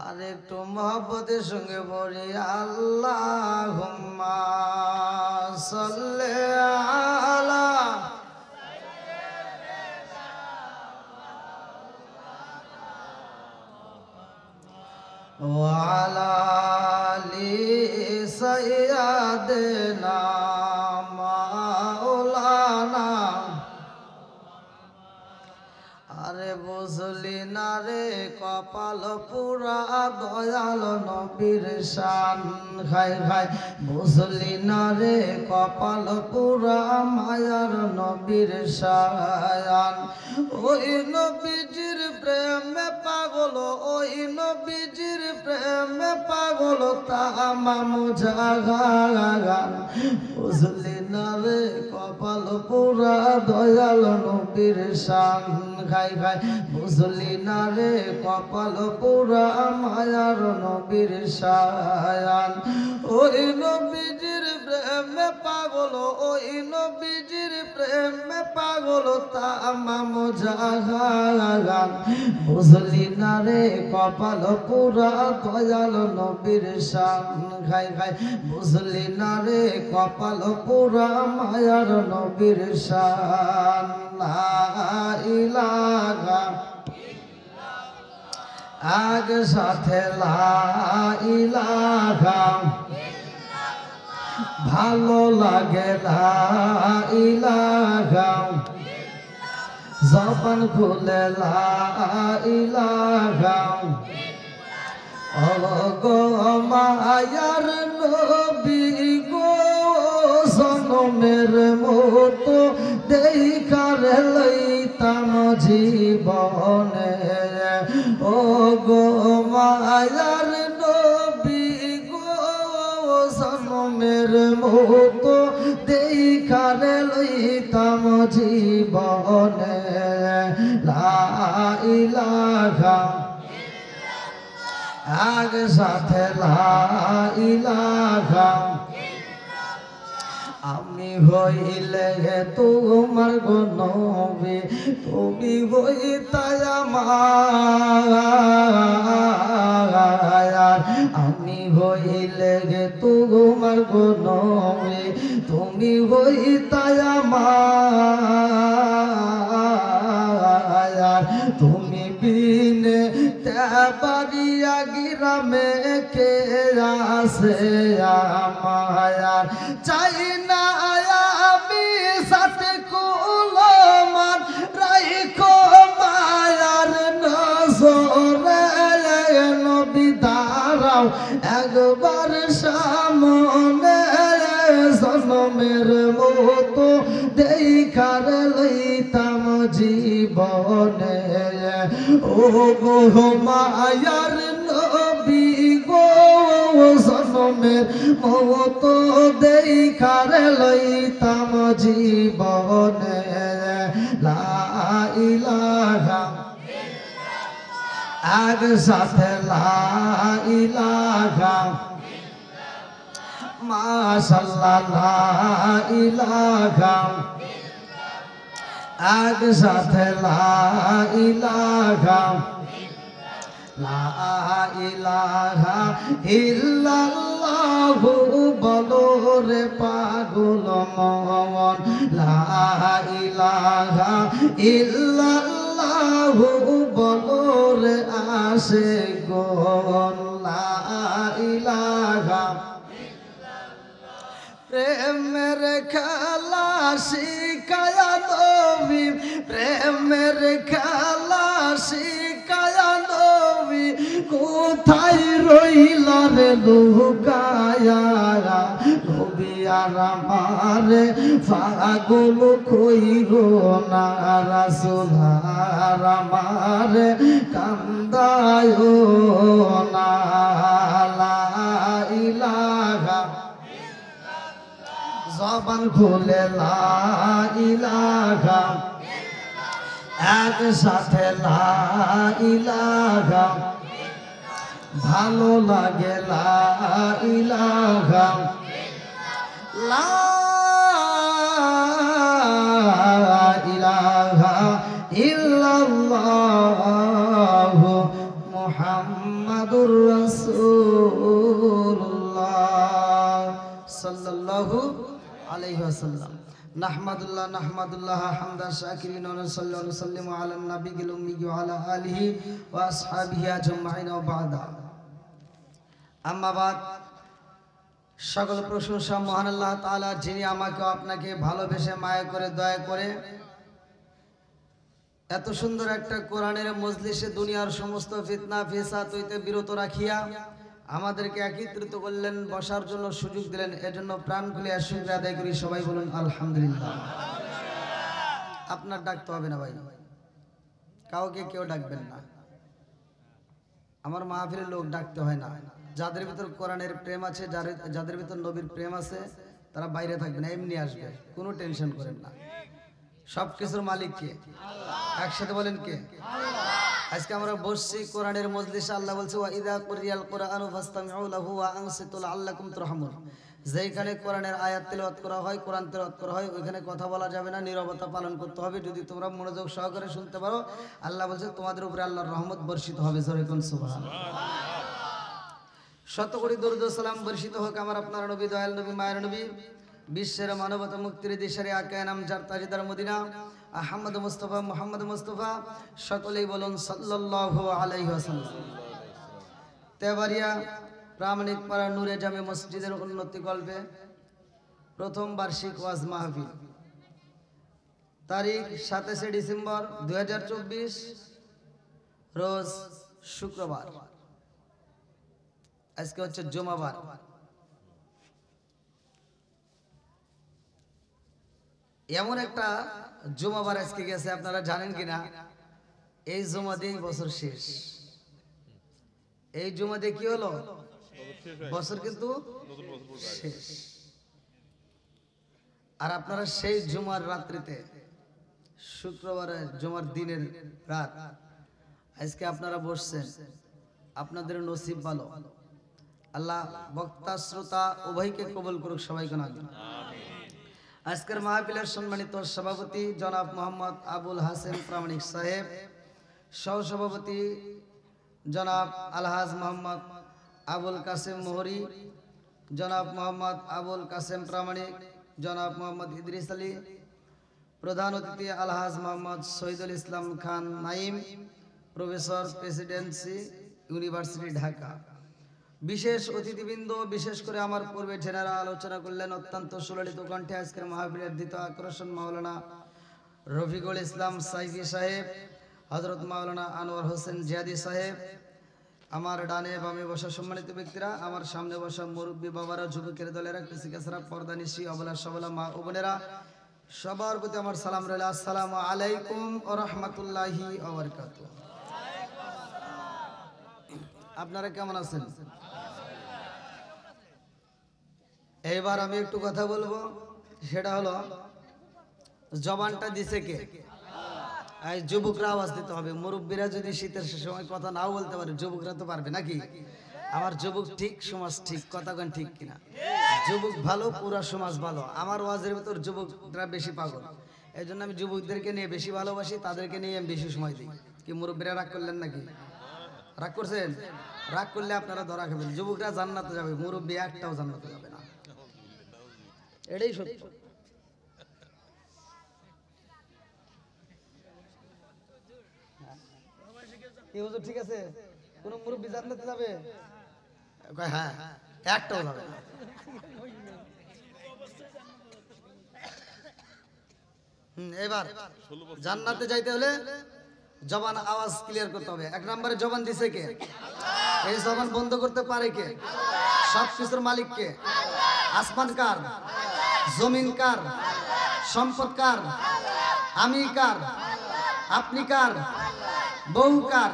Speaker 1: আর একটু মহব্বতের সঙ্গে বলি আল্লাহুম্মা সাল্লি আলা ওয়ালা আলি সাইয়্যিদিনা মাওলানা। আরে বুঝলি না রে কপাল পুরা দয়াল নবীর শান, খাই খাই বুঝলি না রে কপাল পুরা মায়ার নবীর শান। ওই নবীজির প্রেমে পাগল, ওই নবীজির প্রেমে পাগল তামাম জাহান। বুঝলি না রে কপাল পুরা দয়াল নবীর শান, খাই খাই বুঝলি না রে কপাল পুরা মায়ার নবীর শান। ওই নবীজির প্রেমে পাগল, ওই নবীজির প্রেমে পাগল তামাম জাহান। বুঝলি না রে কপাল পুরা দয়াল নবীর শান, খাই খাই বুঝলি না রে কপাল পুরা মায়ার নবীর শান। লা ইলাহা আগ সাথে লা ইলাহা, ভালো লাগে লা ইলাহা, জবান খুলে লা ইলাহা। ও গো মায়ার নবী গো, জনমের মতো দেখার লইতাম জীবনে। ও গো মায়ার নবী গো, জনমের মতো দেখার লইতাম জীবনে। লা ইলাহা আগ সাথে লা ইলাহা, আমি হইলে তোমার গো নবী, তুমি হইতাই আমার। আমি হইলে তোমার গো নবী, তুমি হইতাই আমার। তুমি বিনে বাড়িয়া গ্রামে কে আসে আমার। চাই না আমি সাথে কুলমান রাইখো মায়ার নজরে। নবী দাঁড়াও একবার সামনে, জনমের মতো দেখার লইতাম জীবনে। ও গো মায়ার নবী গো, জনমের মতো দেখার লইতাম জীবনে। লা ইলাহা আগ সাথে লা ইলাহা, মাশাআল্লাহ লা ইলাহা আগ সাথে লা ইলাহা। লা ইলাহা ইল্লাল্লাহু বলো রে পাগল মন। লা ইলাহা ইল্লাল্লাহু বলো রে আশিক গণ। লা ইলাহা প্রেমের খেলা শিখায়া নবী, প্রেমের খেলা শিখায়া নবী। কোথায় রইলা রে লুকায়া, নবী আর আমারে পাগল কইরো না রাসূল আর আমারে কান্দায়ো না লা ইলাহা জবান খুলে লা ইলাহা একসাথে লা ইলাহা ভালো লাগে লা ইলাহা লা ইলাহা ইল্লাল্লাহ মুহাম্মাদুর রাসূলুল্লাহ সাল্লাল্লাহু আলাইহি ওয়াসাল্লাম। নাহমাদুল্লাহ হামদা শাকিরিন ওয়া নাসাল্লি ওয়া নুসাল্লিমু আলা নবিয়িল উম্মি ওয়া আলা আলিহি ওয়া আসহাবিহি আজমাইন ওয়া বা'দা। আম্মা বাদ, সকল প্রশংসা মহান আল্লাহ তাআলা, যিনি আমাকে আপনাকে ভালোবেসে মায়া করে দয়া করে এত সুন্দর একটা কোরআনের মজলিসে দুনিয়ার সমস্ত ফিতনা ফিসাদ হইতে বিরত রাখিয়া আমাদেরকে একত্রিত করলেন, বসার জন্য সুযোগ দিলেন। এজন্য প্রাণ খুলে শুকরিয়া আদায় করি। সবাই বলুন আলহামদুলিল্লাহ। আপনার ডাকতে হবে না ভাই, কাউকে কেউ ডাকবেন না। আমার মাহফিলের লোক ডাকতে হয় না। যাদের ভিতর কোরআনের প্রেম আছে, যাদের ভিতর নবীর প্রেম আছে, তারা বাইরে থাকবে না, এমনি আসবে, কোনো টেনশন করেন না। সবকিছুর মালিক কে? একসাথে বলেন কে? আজকে আমরা বসছি কোরআনের মজলিসে। আল্লাহ বলছে ওয়া ইযা কুরিয়াল কুরআনু ফাসতামিউ লাহু ওয়া আনসিতু লাআল্লাকুম তুরহামুন। যেখানে কোরআনের আয়াত তেলাওয়াত করা হয়, কোরআন তেলাওয়াত করা হয়, ওইখানে কথা বলা যাবে না, নীরবতা পালন করতে হবে। যদি তোমরা মনোযোগ সহকারে শুনতে পারো, আল্লাহ বলছে তোমাদের উপরে আল্লাহর রহমত বর্ষিত হবে। জোরে কোন সুবহানাল্লাহ। শত কোটি দরুদ ও সালাম বর্ষিত হোক আমার আপনার নবী, দয়াল নবী, মায়ের নবী, বিশ্বের মানবতা মুক্তির দিশারি আকায়ে নাম যার তাজদার মদিনা আহমদ মুস্তাফা মুহাম্মদ মুস্তাফা, সকলেই বলুন সাল্লাল্লাহু আলাইহি ওয়াসাল্লাম। তেবাড়িয়া প্রামাণিক পাড়া নূরে জামে মসজিদের উন্নতি গল্পে প্রথম বার্ষিক ওয়াজ মাহফিল, তারিখ 27 ডিসেম্বর 2024, রোজ শুক্রবার। আজকে হচ্ছে জুমাবার। এমন একটা জুমাবার আজকে গেছে, আপনারা জানেন কিনা? এই জুমা দিয়েই বছর শেষ। এই জুমা দিয়ে কি হলো? বছর কিন্তু শেষ। আর আপনারা সেই জুমার রাত্রিতে, শুক্রবারের জুমার দিনের রাত, আজকে আপনারা বসছেন, আপনাদের নসিব ভালো। আল্লাহ বক্তা শ্রোতা উভয়কে কবুল করুক, সবাইকে না। আজকের মাহফিলের সম্মানিত সভাপতি জনাব মোহাম্মদ আবুল হাসেন প্রামাণিক সাহেব, সহসভাপতি জনাব আলহাজ মোহাম্মদ আবুল কাসেম মোহরি, জনাব মোহাম্মদ আবুল কাসেম প্রামাণিক, জনাব মোহাম্মদ ইদ্রিস আলী, প্রধান অতিথি Alhaj Mohammad Shahidul Islam Khan Naim, professor, Presidency University Dhaka. বিশেষ অতিথিবৃন্দ, বিশেষ করে আমার পূর্বে জেনারা আলোচনা করলেন অত্যন্ত সুললিত কণ্ঠে। আজকের মাহফিলের দ্বিতীয় আকর্ষণ মাওলানা রফিকুল ইসলাম সাইফি সাহেব, হযরত মাওলানা আনোয়ার হোসেন জিয়াদি সাহেব। আমার ডানে বামে বসা সম্মানিত ব্যক্তিরা, আমার সামনে বসা মুরব্বী বাবারা, যুবকের দলেরা, কৃষিকাছাড়া, পর্দানিশি, অবলা সবলা মা ও বোনেরা, সবার প্রতি আমার সালাম রইল। আসসালামু আলাইকুম ওয়া রাহমাতুল্লাহি ওয়া বারাকাতুহু। আপনারা কেমন আছেন? এইবার আমি একটু কথা বলবো, সেটা হলো জবানটা দিছে কে? এই যুবকরা আওয়াজ দিতে হবে। মুরব্বীরা যদি শীতের সময় কথা নাও বলতে পারে, যুবকরা তো পারবে নাকি? আমার যুবক ঠিক, সমাজ ঠিক, কথাগান ঠিক কিনা? যুবক ভালো, পুরা সমাজ ভালো। আমার ওয়াজের ভিতর যুবকরা বেশি পাগল, এই জন্য আমি যুবকদেরকে নিয়ে বেশি ভালোবাসি, তাদেরকে নিয়ে আমি বেশি সময় দিই। কি মুরব্বীরা রাগ করলেন নাকি? রাগ করছেন? রাগ করলে আপনারা ধরা খাবেন। যুবকরা জান্নাতে যাবে, মুরব্বী একটাও জান্নাতে যাবে না, এটাই সত্য। কি হুজুর ঠিক আছে? কোন মুরব্বী জান্নাতে যাবে? হ্যাঁ, একটাও যাবে না। এবার জান্নাতে যাইতে হলে জবান আওয়াজ ক্লিয়ার করতে হবে। এক নম্বরে জবান দিছে কে? এই জবান বন্ধ করতে পারে কে? সব কিছুর মালিক কে? আসমান কার? জমিন কার? সম্পদ কার? আমি কার? আপনি কার? বউ কার?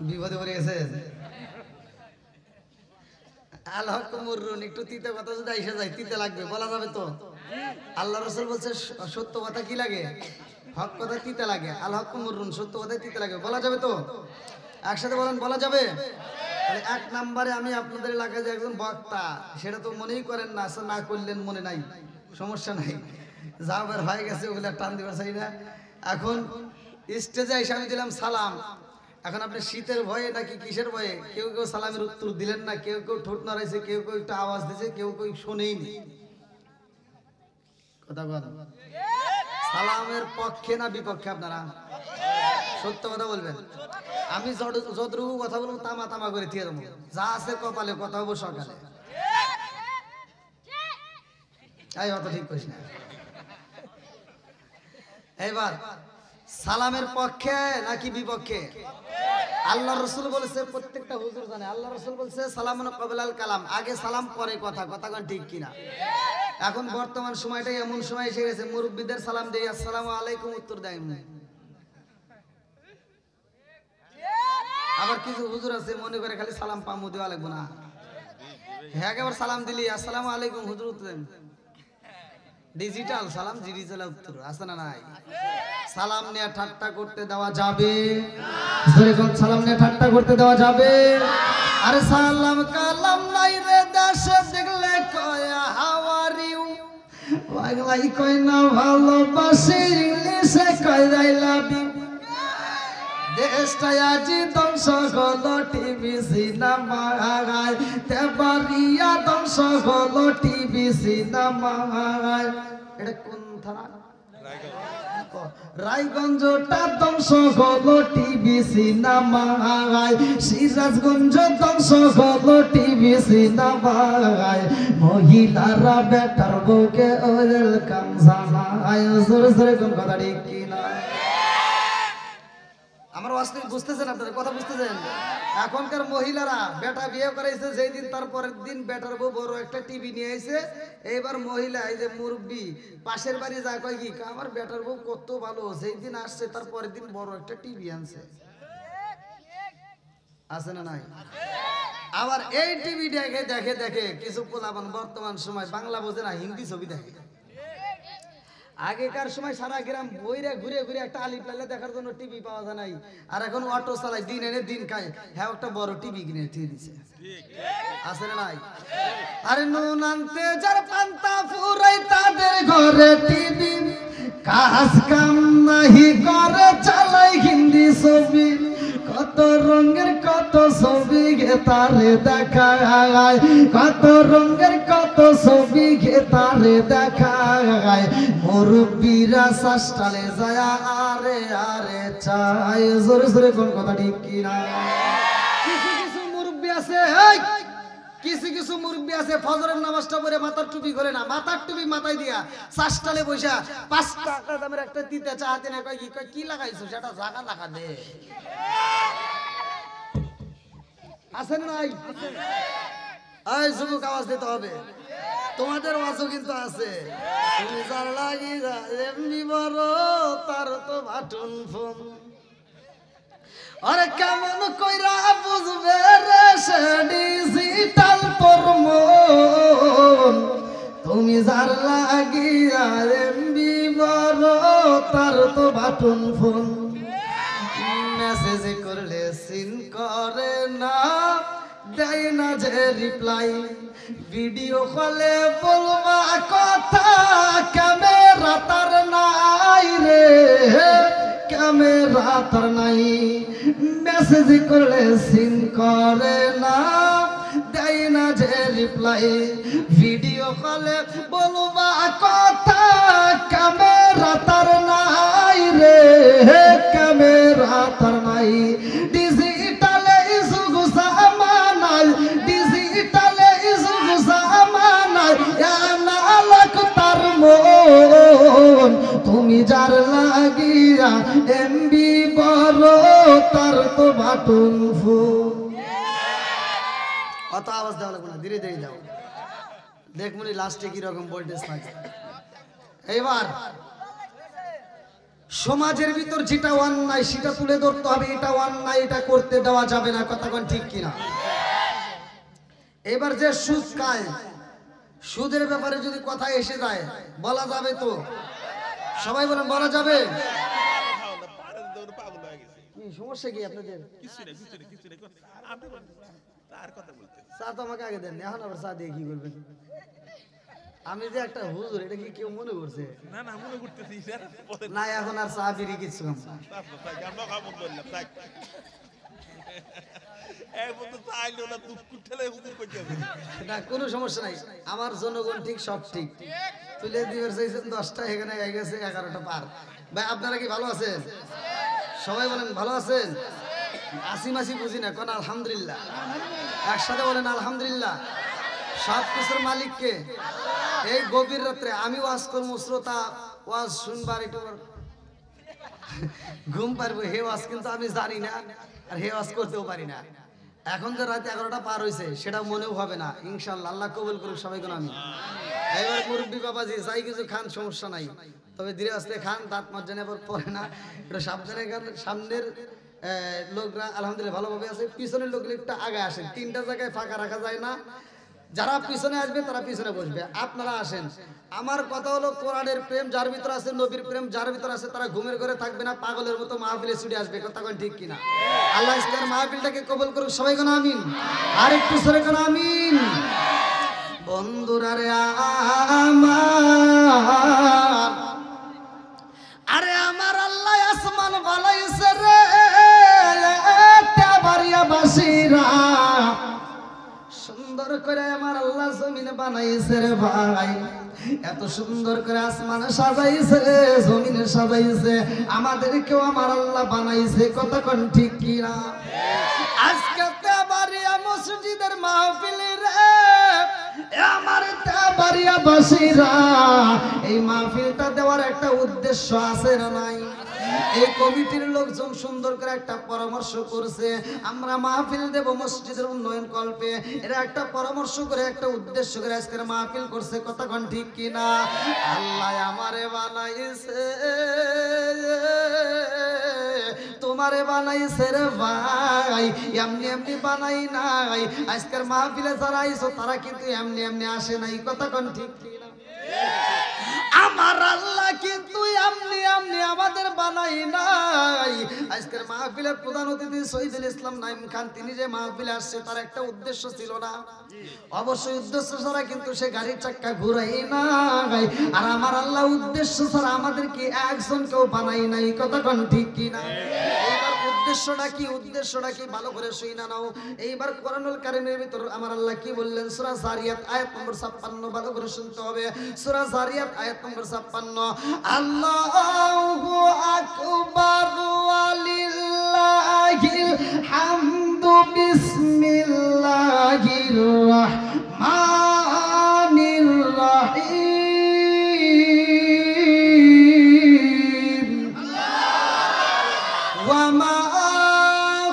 Speaker 1: বিপদে পড়ে গেছে। আল্লাহ কুমরুন একটু তিতে কথা যদি আইসা যায় তিতে লাগবে, বলা যাবে তো? আল্লাহ রাসূল বলছে সত্য কথা কি লাগে? হক কথা তিতে লাগে। আল্লাহ কুমরুন সত্য কথা তিতে লাগে, বলা যাবে তো? একসাথে বলেন, বলা যাবে? তাহলে এক নম্বরে আমি আপনাদের এলাকায় যে একজন বক্তা, সেটা তো মনেই করেন না, না করলেন মনে নাই, সমস্যা নাই, যা বের হয়ে গেছে ওগুলো টান দিবার চাই না। এখন স্টেজে এসে আমি দিলাম সালাম। এখন আপনি শীতের ভয়ে নাকি কিসের ভয়ে কেউ কেউ সালামের উত্তর দিলেন না, কেউ কেউ ঠোঁট নড়াইছে, কেউ কেউ একটু আওয়াজ দিয়েছে, কেউ কেউ শোনেইনি। কথা বলেন, সালামের পক্ষে না বিপক্ষে আপনারা? সত্য কথা বলবেন। আমি যতটুকু কথা বলবো তামা তামা করে দিয়ে দেবো, যা আছে কপালে কথা হবো সকালে। এই অত ঠিক করিস না। এবার সালামের পক্ষে নাকি বিপক্ষে? আল্লাহ রসুল বলেছে, প্রত্যেকটা হুজুর জানে, আল্লাহ রসুল বলছে সালামুন ক্বাবলাল কালাম, আগে সালাম পরে কথা। কথা কোন ঠিক কিনা? এখন বর্তমান সময়টাই এমন সময় এসে গেছে, মুরব্বিদের সালাম দেই আসসালামু আলাইকুম উত্তর দেয় না। আবার কিছু হুজুর আছে মনে করে খালি সালাম পামু দেওয়া লাগবে না, হ্যাঁ একবার সালাম দিলি আসসালামু আলাইকুম হুজুর উত্তর দেন। ডিজিটাল সালাম, ডিজিটাল উত্তর আছে না নাই? সালাম নিয়ে ঠাট্টা করতে দেওয়া যাবে? সালাম নিয়ে ঠাট্টা করতে দেওয়া যাবে? আরে সালাম কালাম নাই রে দেশে দেখলে কয় হাউ আর ইউ, বাংলাই কয় না ভালোবাসি, ইংলিশে কয় আই লাভ ইউ। দেশটা আজি ধ্বংস হলো টিভি সিনেমায়, তেবারিয়া ধ্বংস হলো টিভি সিনেমায়। এটা কোন থানা? রায়গঞ্জটা ধ্বংস হলো টিভি সিনেমায়, সিরাজগঞ্জ ধ্বংস হলো টিভি সিনেমায়। মহিলারা বেটার বউকে ওয়েলকাম জানায়, জোরে জোরে কোন কথা ঠিক কিনা? আমার বাস্তব বুঝতেছেন আপনারা? কথা বুঝতেছেন? এখনকার মহিলারা বেটা বিয়ে করাইছে যেই দিন তার পরের দিন বেটার বউ বড় একটা টিভি নিয়ে আইছে। এইবার মহিলা এই যে মুরব্বি পাশের বাড়ি যা কয় কি আমার বেটার বউ কত ভালো, যেই দিন আসছে তার পরের দিন বড় একটা টিভি আনছে। আছে না নাই? আবার এই টিভি দেখে দেখে দেখে কিছু পোলাপান বর্তমান সময় বাংলা বোঝে না, হিন্দি ছবি দেখে। আগেকার সময় সারা গ্রাম বইরে ঘুরে ঘুরে একটা আলিফ লাইলা দেখার জন্য টিভি পাওয়া যায় নাই, আর এখন অটো চালায়, দিন এনে দিন খায়, হ্যাঁ একটা বড় টিভি কিনে দিয়ে দিছে। আছে না নাই? আরে নুন আনতে যার পান্তা ফুরাই তাদের ঘরে টিভি, কাজ কাম নাহি করে চালাই হিন্দি ছবি। কত রঙের কত ছবি গে তারে দেখায়, কত রঙের কত ছবি গে তারে দেখায়। মুরব্বিরা শাস্তালে যায় আরে আরে চাই, জোরে জোরে কোন কথা ঠিক কিনা? কিছু কিছু মুরব্বি আছে, কিছু কিছু মুরব্বি আছে ফজরের নামাজটা পড়ে মাথার টুপি করে না, মাথার টুপি মাথায় দিয়া শাস্তালে বসা 5 টাকা দামের একটা দিতে চাহাতে না, কয় কি লাগাইছো সেটা জায়গা লাগা দে। আছেন নাই? এই যুবক আওয়াজ দিতে হবে, তোমাদের ওয়াজও কিন্তু আছে। তুমি যার লাগি এমনি বড় তার তো বাটন ফোন, আরে কেমন কইরা বুঝবে রে সে ডিজিটাল পরমন। তুমি যার লাগি এমনি বড় তার তো বাটন ফোন, মেসেজ করলে সিন করে না, দেয় না যে রিপ্লাই, ভিডিও কলে বলবা কথা ক্যামেরা তার নাই রে, ক্যামেরা তার নাই। মেসেজ করলে সিন করে না, দেয় না যে রিপ্লাই, ভিডিও কলে বলবা কথা ক্যামেরা তার নাই রে, ক্যামেরা তার নাই। ডিজিটালে যুগ জামানায়, ডিজিটালে যুগ জামানায় আনালাক তার মন। তুমি যার লাগিয়া এমবি বড় তার তো বাটন ফু। অত আওয়াজ দেওয়া লাগবে না, ধীরে ধীরে যাও, দেখবনি লাস্টে কিরকম ভোল্টেজ থাকে। এবার সমাজের ভিতর যেটা অন্যায় সেটা তুলে ধরতে হবে, এটা অন্যায়, এটা করতে দেওয়া যাবে না, কথা কোন ঠিক কিনা? এবার যে সুদ খায়, সুদের ব্যাপারে যদি কথা এসে যায় বলা যাবে তো? সবাই বলেন বলা যাবে? সমস্যা কি আপনাদের? চা তো আমাকে আগে দেন, এখন আবার চা দিয়ে কি করবেন? আমি যে একটা হুজুর, এটা কি কেউ মনে করছে? না না, মনে করতেছি না, এখন আর চা বিড়ি কিছু না, কোনো সমস্যা নাই, আমার জনগণ ঠিক, সব ঠিক। তুলে দিবার চাইছেন 10টা, এখানে হয়ে গেছে 11টা পার। ভাই আপনারা কি ভালো আছেন? সবাই বলেন ভালো আছেন? আসি মাসি বুঝি না, কোন আলহামদুলিল্লাহ, একসাথে বলেন আলহামদুলিল্লাহ। সব কিছুর মালিককে। এই গভীর রাত্রে আমি ওয়াজ করবো, শ্রোতা ওয়াজ শুনবার একটু ঘুম পারবো, হে ওয়াজ কিন্তু আমি জানি না, আর হে ওয়াজ করতেও পারি না। এখন যে রাতে 11টা পার হয়েছে সেটা মনেও হবে না, ইনশাআল্লাহ, আল্লাহ কবুল করুক সবাই কোন আমি। এবার মুরব্বী বাবাজি যাই কিছু খান, সমস্যা নাই, তবে ধীরে আস্তে খান, দাঁত মজ্জানে পরে না, এটা সাবধানে খান। সামনের লোকরা আলহামদুলিল্লাহ ভালোভাবে আছে, পিছনের লোকগুলো একটু আগে আসেন, 3টা জায়গায় ফাঁকা রাখা যায় না, যারা পিছনে আসবে তারা পিছনে বসবে, আপনারা আসেন। আমার কথা হলো, কোরআনের প্রেম যার ভিতর আছে, নবীর প্রেম যার ভিতর আছে, তারা ঘুমের ঘরে থাকবে না, পাগলের মতো মাহফিলে ছুটে আসবে, কথা কোন ঠিক কিনা? আল্লাহ ইসলাম মাহফিলটাকে কবুল করুক সবাই কোন আমিন, আর একটু সরে কোন আমিন। বন্ধুরা রে আমার, আরে আমার আল্লাহ আসমান বানাইছে রে তেবারিয়া বাসিরা, সুন্দর করে আমার আল্লাহ জমিন বানাইছে রে ভাই, এত সুন্দর করে আসমান সাজাইছে, জমিনে সাজাইছে, আমাদেরকেও আমার আল্লাহ বানাইছে, কথা কোন ঠিক কিনা? আজকে তেবারিয়া মসজিদের মাহফিলে রে আমার তেবারিয়া বাসীরা, এই মাহফিলটা দেওয়ার একটা উদ্দেশ্য আছে না নাই? এই কমিটির লোকজন সুন্দর করে একটা পরামর্শ করছে, আমরা মাহফিল দেব মসজিদের উন্নয়ন কল্পে, এরা একটা পরামর্শ করে একটা উদ্দেশ্য করে আজকের মাহফিল করছে, কথা কোন ঠিক কিনা? আল্লাহ আমারে বানাইছে, তোমারে বানাইছে রে ভাই, এমনি এমনি বানাই নাই। আজকের মাহফিলে যারা আইছো তারা কিন্তু এমনি এমনি আসে নাই, কথা কোন ঠিক কিনা? আমার আল্লাহ কিন্তু এমনি এমনি আমাদের বানাই নাই। আজকের মাহফিলের প্রধান অতিথি শহীদুল ইসলাম নাইম খান, তিনি যে মাহফিলে আসছে তার একটা উদ্দেশ্য ছিল না? অবশ্যই উদ্দেশ্য ছাড়া কিন্তু সে গাড়ির চাক্কা ঘুরাই নাই। আর আমার আল্লাহ উদ্দেশ্য ছাড়া আমাদেরকে একজনকেও বানাই নাই, কথা কোন ঠিক কিনা? এইবার উদ্দেশ্যটা কি, উদ্দেশ্যটা কি ভালো করে শুই না নাও। এইবার কোরআনুল কারীমের ভিতর আমার আল্লাহ কি বললেন? সূরা যারিয়াত আয়াত নম্বর 56, ভালো করে শুনতে হবে। সূরা যারিয়াত আয়াত নম্বর 56, আল্লাহু আকবার ওয়ালিল্লাহিল হামদু বিসমিল্লাহির রাহমানির রাহিম, ওয়া মা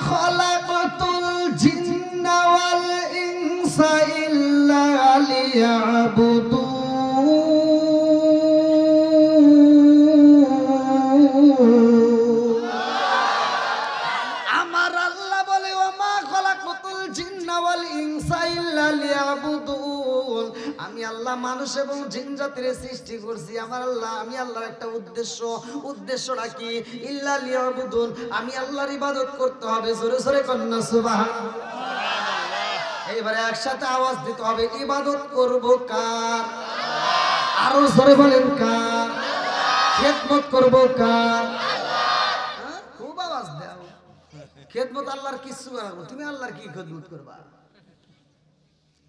Speaker 1: খালাকতুল জিন্না ওয়াল ইনসা ইল্লা লিয়াবুদুন। আমি আল্লাহ মানুষ এবং জিন জাতির সৃষ্টি করছি, আমার আল্লাহ, আমি আল্লাহর একটা উদ্দেশ্য, উদ্দেশ্যটা কি? ইল্লা লিয়াবুদুন, আমি আল্লাহর ইবাদত করতে হবে। জোরে জোরে কন্যা সুবহানাল্লাহ। এইবারে একসাথে আওয়াজ দিতে হবে, ইবাদত করব কার? আরো জোরে বলেন কার? খেদমত করব কার? খুব আওয়াজ দাও। খেদমত আল্লাহর কিছু করব, তুমি আল্লাহর কি খেদমত করবা?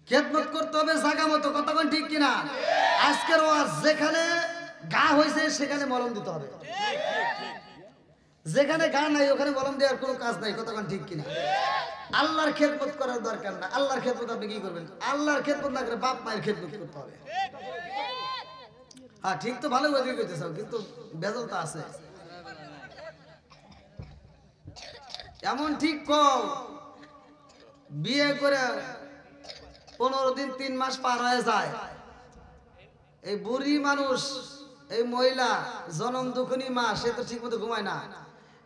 Speaker 1: খেদমত করতে হবে জায়গা মতো, কথা কোন ঠিক কিনা? আজকের ওয়াজ যেখানে গা হয়েছে সেখানে মলম দিতে হবে, যেখানে গা নাই ওখানে মলম দেওয়ার কোনো কাজ নাই, কথা কোন ঠিক কিনা? আল্লাহর খেদমত করার দরকার না। আল্লাহর খেদমত আপনি কি করবেন? আল্লাহর খেদমত না করে বাপ মায়ের খেদমত করতে হবে। হ্যাঁ ঠিক তো, ভালো কথা কইতে চাও, কিন্তু বেজাল তো আছে। এমন ঠিক কও বিয়ে করে 15 দিন 3 মাস পার হয়ে যায়, এই বুড়ি মানুষ, এই মহিলা জনম দুঃখিনী মা, সে তো ঠিক মতো ঘুমায় না,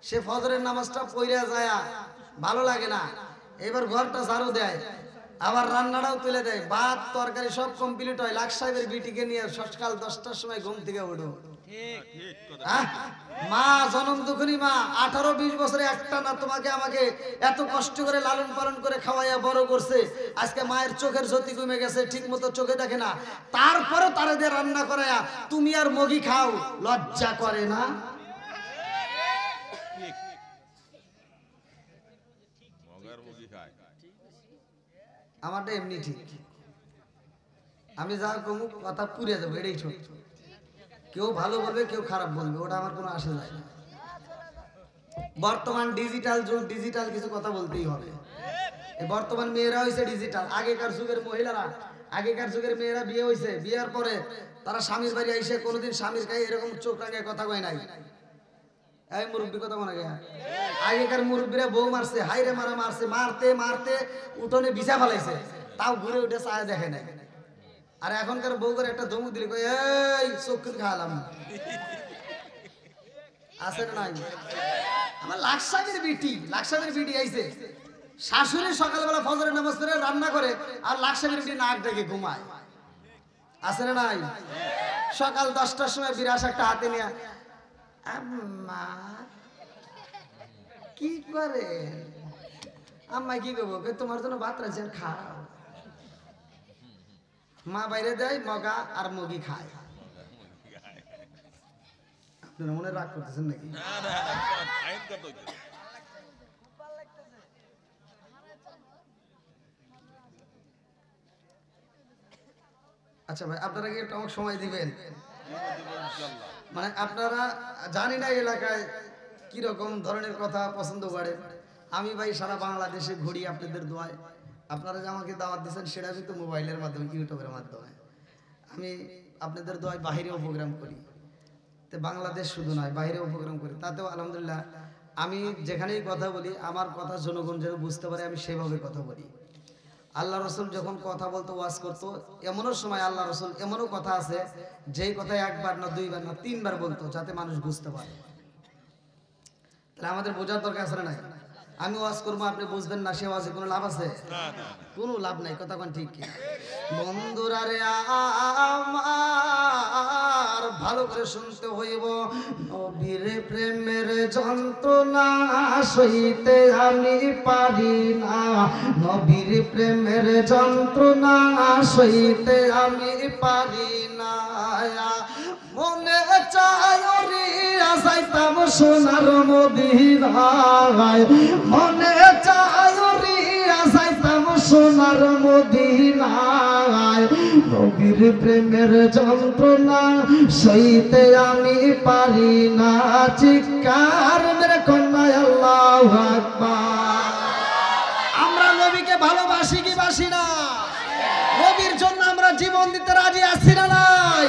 Speaker 1: সে ফজরের নামাজটা পড়িয়া যায়, ভালো লাগে না, এবার ঘরটা ঝাড়ু দেয়, আবার রান্নাটাও তুলে দেয়, ভাত তরকারি সব কমপ্লিট হয়, লাখ সাহেবের বিটিকে নিয়ে সকাল 10টার সময় ঘুম থেকে উঠো। মা জনম দুঃখিনী মা, 18-20 বছরে একটা না তোমাকে আমাকে এত কষ্ট করে লালন পালন করে খাওয়াইয়া বড় করছে, আজকে মায়ের চোখের জ্যোতি কমে গেছে, ঠিক মতো চোখে দেখে না, তারপরে তারে দিয়ে রান্না করায়া তুমি আর মগি খাও, লজ্জা করে না? আমারটা এমনি ঠিক, আমি যা কমু কথা পুড়ে যাবো, এটাই ছোট, কেউ ভালো বলবে কেউ খারাপ বলবে, ওটা আমার কোনো আসে যায় না। বর্তমান ডিজিটাল যুগ, ডিজিটাল কিছু কথা বলতেই হবে। এই বর্তমান মেয়েরা হয়েছে ডিজিটাল, আগেকার যুগের মহিলারা, আগেকার যুগের মেয়েরা বিয়ে হয়েছে, বিয়ের পরে তারা স্বামীর বাড়ি আইসে কোনোদিন স্বামীর গায়ে এরকম চোখ রাঙায় কথা কয় নাই। এই মুরব্বী কথা মনে গেয়া, আগেকার মুরব্বীরা বউ মারছে, হাইরে মারা মারছে, মারতে মারতে উঠোনে বিছা ফেলাইছে, তাও ঘুরে উঠে চায় দেখে নাই। আর এখনকার বউ করে একটা ধমক দিলে কই এই চোখ কিন্তু খাওয়ালাম আছে না নাই? আমার লাকসামের বিটি আইছে, শাশুড়ি সকালবেলা ফজরের নামাজ পড়ে রান্না করে, আর লাকসামের বিটি নাক ডেকে ঘুমায়, আছে না নাই? সকাল 10টার সময় বিরাস একটা হাতে নিয়ে, আম্মা কি করে, আম্মা কি করবো, তোমার জন্য ভাত রাখছেন খাও। মা বাইরে দেয় মগা আর মগি খায়। আপনারা মনে রাগ করতেছেন নাকি? আচ্ছা ভাই, আপনারা কি একটু আমাকে সময় দিবেন? মানে আপনারা জানি না এলাকায় কিরকম ধরনের কথা পছন্দ করে, আমি ভাই সারা বাংলাদেশে ঘুরি আপনাদের দোয়ায়। আপনারা যে আমাকে দাওয়াত দিচ্ছেন সেটা কিন্তু মোবাইলের মাধ্যমে, ইউটিউবের মাধ্যমে, আমি আপনাদের দোয়ায় বাহিরেও প্রোগ্রাম করি, তো বাংলাদেশ শুধু নয় বাহিরেও প্রোগ্রাম করি, তাতেও আলহামদুলিল্লাহ আমি যেখানেই কথা বলি আমার কথা জনগণ যেন বুঝতে পারে আমি সেভাবে কথা বলি। আল্লাহ রসুল যখন কথা বলতো, ওয়াজ করতো, এমনও সময় আল্লাহ রসুল এমনও কথা আছে যেই কথা একবার না দুইবার না 3বার বলতো, যাতে মানুষ বুঝতে পারে। তাহলে আমাদের বোঝার দরকার আছে না? আমি ওয়াজ করবো, আপনি বুঝবেন না, সে ওয়াজে কোনো লাভ আছে? কোনো লাভ নাই, কথা কোন ঠিক কি? বন্ধুরা রে আমার ভালো করে শুনতে হইব, নবীর প্রেমের যন্ত্রণা সইতে আমি পারি না, নবীর প্রেমের যন্ত্রণা সইতে আমি পারি না, মনে চায় রে যাইতাম সোনার মদিনায়, মনে চায় রে যাইতাম সোনার মদিনায়, নবীর প্রেমের যন্ত্রণা সইতে আমি পারি না, চিৎকার মেরে কন্যায় আল্লাহু আকবার। আমরা নবীকে ভালোবাসি কি বাসি না? নবীর জন্য আমরা জীবন দিতে রাজি আছি না নাই?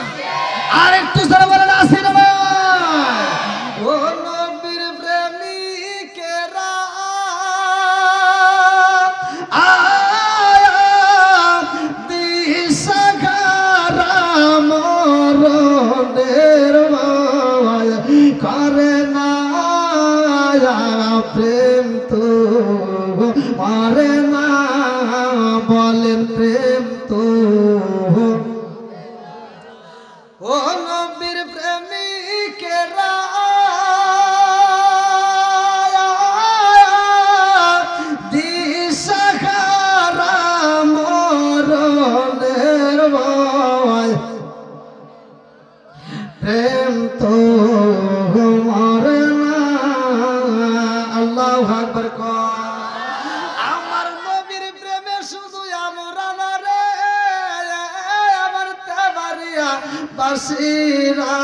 Speaker 1: আর একটু জোরে বলেন আছি না ভাই? ও নবীর প্রেমিকেরা দিশাহারা মরণের ভয় করে না, প্রেম তো মারে না, বলেন প্রেম তো। ও নবীর প্রেমিকেরা দিশাহারা মরণের ভয়, প্রেম তো মরে না। আল্লাহু আকবার। আমার নবীর প্রেমে শুধু আমরা না রে, আমার তেবারিয়া বাসিরা,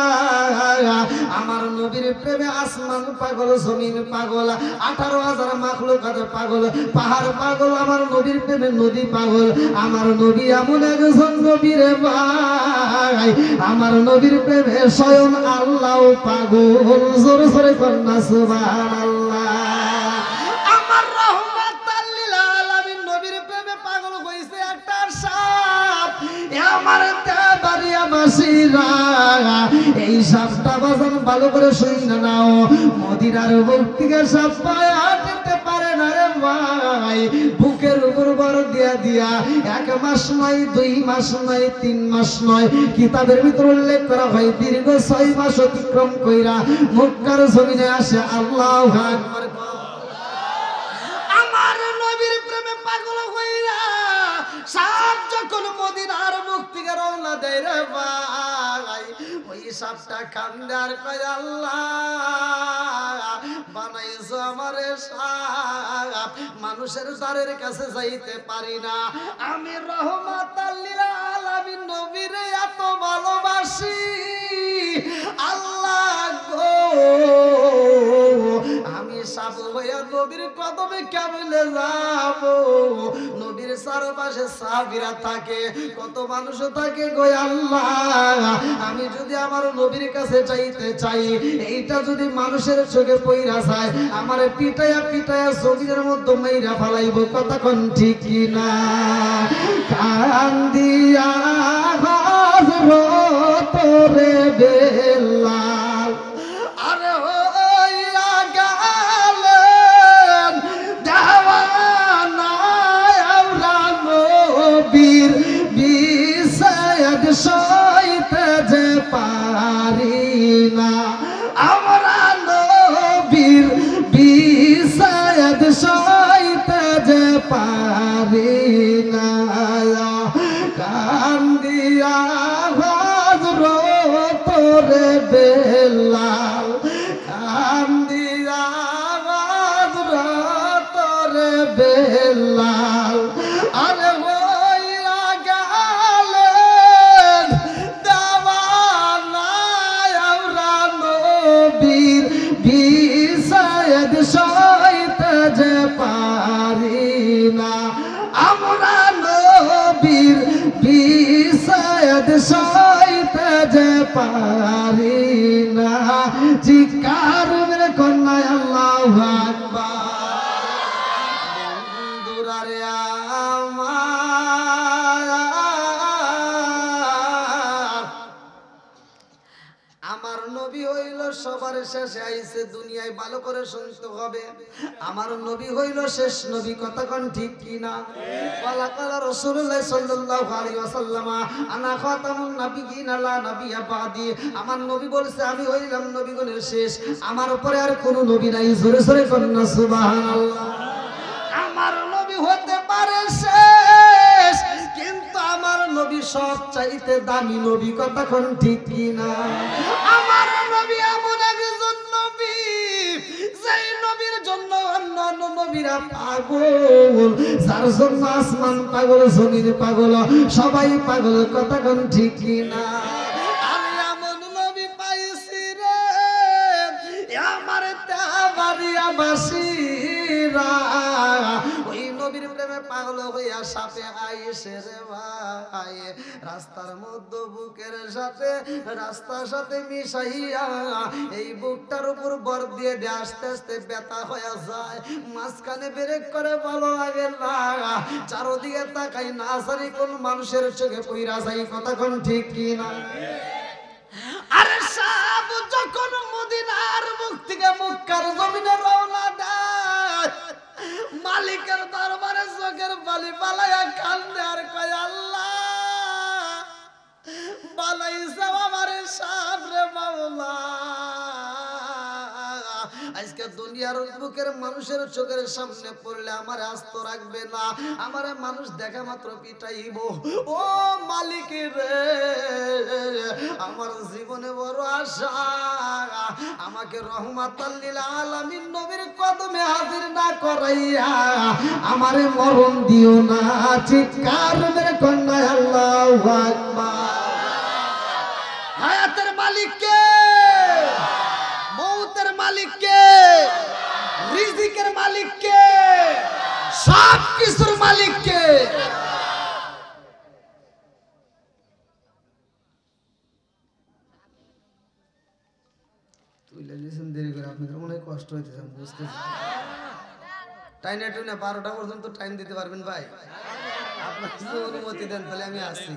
Speaker 1: আমার নবীর প্রেমে আসমান পাগল, জমিন পাগল, 18,000 মাখলুকাত পাগল, পাহাড় পাগল, আমার নবীর প্রেমে নদী পাগল। আমার নবী এমন একজন নবী রে ভাই, আমার নবীর প্রেমে স্বয়ং আল্লাহ পাগল। জোরে জোরে কন্যা সুবহানাল্লাহ। আমার বাড়িয়া বাসিরা এই সাপটা বাজান ভালো করে শুই না নাও মদিনার বুক থেকে সাপ পায়া যেতে পারে না রে ভাই বুকের উপর বড় দিয়া দিয়া 1 মাস নয় 2 মাস নয় 3 মাস নয় কিতাবের ভিতর উল্লেখ করা হয় দীর্ঘ 6 মাস অতিক্রম কইরা মক্কার জমিনে আসে আল্লাহু আকবার আমার নবীর প্রেমে পাগল হইরা সাপ যখন মদিনার মুখ থেকে রওনা দেয় রে ভাই ওই সাপটা কান্দে আর কয় আল্লাহ বানাইছো আমারে সাপ মানুষের দ্বারের কাছে যাইতে পারি না আমি রহমাতাল লিল আলামিন নবীরে এত ভালোবাসি আল্লাহ গো আমি সাপ হইয়া নবীর কদমে কেমনে যাব নবীর চারপাশে সাহাবীরা থাকে কত মানুষ থাকে গো আল্লাহ আমি যদি আমার নবীর কাছে চাইতে চাই এইটা যদি মানুষের চোখে পইরা যায় আমারে পিটায়া পিটায়া জমিনের মধ্যে মাইরা ফেলাইব কথা কোন ঠিক না কান্দিয়া হযরত রে বেলাল আরে হইয়া গেলেন দেওয়ানা আমরা নবীর বিষাদ সইতে যে পারি না আমরা নবীর বিষাদ সইতে যে পারি না কান্দিয়া হযরত রে বেলাল কান্দিয়া হযরত রে বেলাল আরে হইয়া গেলেন দেওয়ানা আমরা নবীর বিষাদ সইতে যে পারি না আমরা নবীর বিষাদ সইতে যে পারি না চিৎকার মেরে কন্যা আল্লাহু আকবার বন্ধুরা রে আমার নবী হইল সবার শেষে আইছে দুনিয়ায় ভালো করে শুনতে হবে আমার নবী হইল শেষ নবী কথা কোন ঠিক কি না ওয়ালা কালা রাসূলুল্লাহ সাল্লাল্লাহু আলাইহি ওয়াসাল্লাম আনা খাতামুন নাবিয়িন লা নাবিয়্যা বাদি আমার নবী বলেছে আমি হইলাম নবীগণের শেষ আমার উপরে আর কোনো নবী নাই জোরে জোরে কন্না সুবহানাল্লাহ আমার নবী হতে পারে শেষ কিন্তু আমার নবী সব চাইতে দামি নবী কথা কোন ঠিক কি না আমার নবী এমন একজন নবী যেই নবীর জন্য অন্যান্য নবীরা পাগল যার জন্য আসমান পাগল জমিন পাগল সবাই পাগল কথা কোন ঠিক কি না আমি এমন নবী পাইছি রে আমার তাবারিয়া বাসিরা ওই নবীর প্রেমে পাগল হইয়া সাপে আইসে রে ভাই রাস্তার মধ্যে বুকের সাথে রাস্তার সাথে মিশাইয়া এই বুকটার উপর বর দিয়ে দিয়ে আস্তে আস্তে ব্যথা হয়ে যায় মাঝখানে ব্রেক করে ভালো লাগে না চারদিকে তাকাই না সারি কোন মানুষের চোখে পইরা যায় কথা কোন ঠিক কি না আরে সাপ যখন মদিনার মুখ থেকে মক্কার জমিনে রওনা দেয় মালিকের দরবারে চোখের বালি পালায়া কান্দে আর কয় আল্লাহ বানাইছে আমারে সাপ রে মাওলা আজকে দুনিয়ার বুকের মানুষের চোখের সামনে পড়লে আমারে আস্ত রাখবে না আমারে মানুষ দেখা মাত্র পিটাইব ও মালিক রে আমার জীবনে বড় আশা আমাকে রহমাতাল লিল আলামিন নবীর কদমে হাজির না করাইয়া আমারে মরণ দিও না চিৎকার মেরে কন্যা আল্লাহু আকবার হায়াতের মালিক কে মৌতের মালিক কে রিজিকের মালিক কে সব কিছুর মালিক কে তুই লেগেছেন দেরি করে আপনাদের মনে কষ্ট হইতেছে বুঝতেছি টাইনে টুনে 12টা পর্যন্ত টাইম দিতে পারবেন ভাই? আপনার যদি অনুমতি দেন তাহলে আমি আসি।